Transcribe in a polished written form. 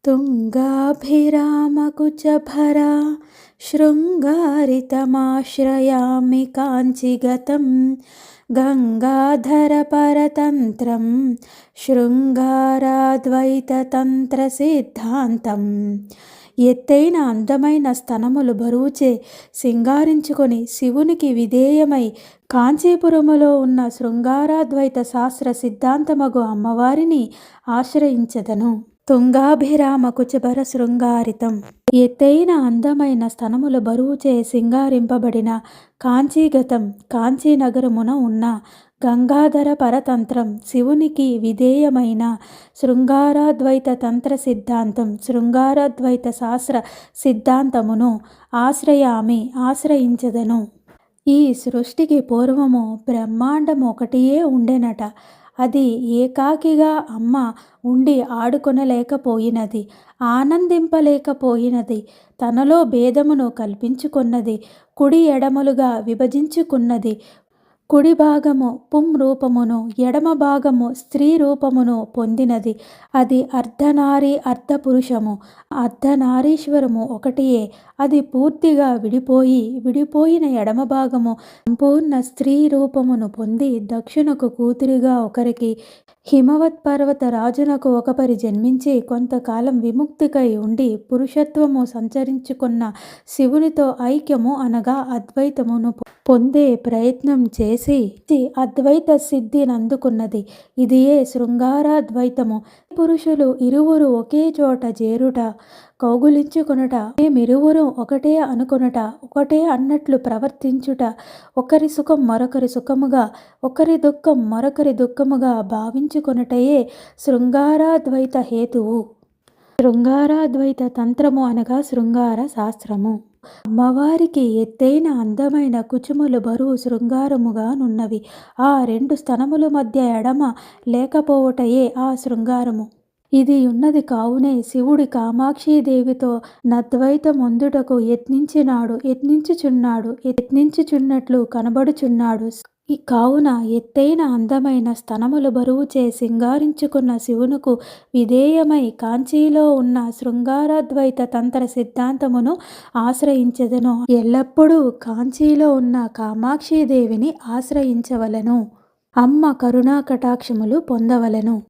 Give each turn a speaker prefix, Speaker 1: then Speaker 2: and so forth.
Speaker 1: తుంగాభిరామకుచభరా శృంగారితమాశ్రయామి కాంచిగతం గంగాధరపరతంత్రం శృంగారాద్వైతతంత్రసిద్ధాంతం. ఎత్తైన అందమైన స్తనములు బరువుచే సింగారించుకొని శివునికి విధేయమై కాంచీపురములో ఉన్న శృంగారాద్వైత శాస్త్ర సిద్ధాంతమగు అమ్మవారిని ఆశ్రయించదను. తుంగాభిరామ కుచభర శృంగారితం. ఎత్తైన అందమైన స్తనముల బరువుచే సింగారింపబడిన కాంచీగతం కాంచీ నగరమున ఉన్న గంగాధర పరతంత్రం శివునికి విధేయమైన శృంగారాద్వైత తంత్ర సిద్ధాంతం శృంగారాద్వైత శాస్త్ర సిద్ధాంతమును ఆశ్రయించదను. ఈ సృష్టికి పూర్వము బ్రహ్మాండం ఒకటియే ఉండెనట. అది ఏకాకిగా అమ్మ ఉండి ఆడుకొనలేకపోయినది, ఆనందింపలేకపోయినది. తనలో భేదమును కల్పించుకున్నది, కుడి ఎడమలుగా విభజించుకున్నది. కుడి భాగము పుం రూపమును, ఎడమ భాగము స్త్రీ రూపమును పొందినది. అది అర్ధనారి అర్ధపురుషము, అర్ధనారీశ్వరము ఒకటియే. అది పూర్తిగా విడిపోయిన ఎడమ భాగము సంపూర్ణ స్త్రీ రూపమును పొంది దక్షునకు కూతురిగా ఒకరికి, హిమవత్ పర్వత రాజునకు ఒకపరి జన్మించి కొంతకాలం విముక్తికై ఉండి పురుషత్వము సంచరించుకున్న శివునితో ఐక్యము అనగా అద్వైతమును పొందే ప్రయత్నం చేసి అద్వైత సిద్ధిని అందుకున్నది. ఇదియే శృంగారాద్వైతము. పురుషులు ఇరువురు ఒకే చోట చేరుట, కౌగులించుకొనుట, మేమిరువురు ఒకటే అనుకొనుట, ఒకటే అన్నట్లు ప్రవర్తించుట, ఒకరి సుఖం మరొకరి సుఖముగా, ఒకరి దుఃఖం మరొకరి దుఃఖముగా భావించుకొనుటయే శృంగారాద్వైత హేతువు. శృంగారాద్వైత తంత్రము అనగా శృంగార శాస్త్రము. అమ్మవారికి ఎత్తైన అందమైన కుచుములు బరువు శృంగారముగా నున్నవి. ఆ రెండు స్తనముల మధ్య ఎడమ లేకపోవటయే ఆ శృంగారము. ఇది ఉన్నది కావునే శివుడి కామాక్షీదేవితో నద్వైతమొందుటకు యత్నించుచున్నట్లు కనబడుచున్నాడు. కావున ఎత్తైన అందమైన స్తనములు బరువుచే సింగారించుకున్న శివునకు విధేయమై కాంచీలో ఉన్న శృంగారాద్వైత తంత్ర సిద్ధాంతమును ఆశ్రయించదను. ఎల్లప్పుడూ కాంచీలో ఉన్న కామాక్షీదేవిని ఆశ్రయించవలను. అమ్మ కరుణా కటాక్షములు పొందవలను.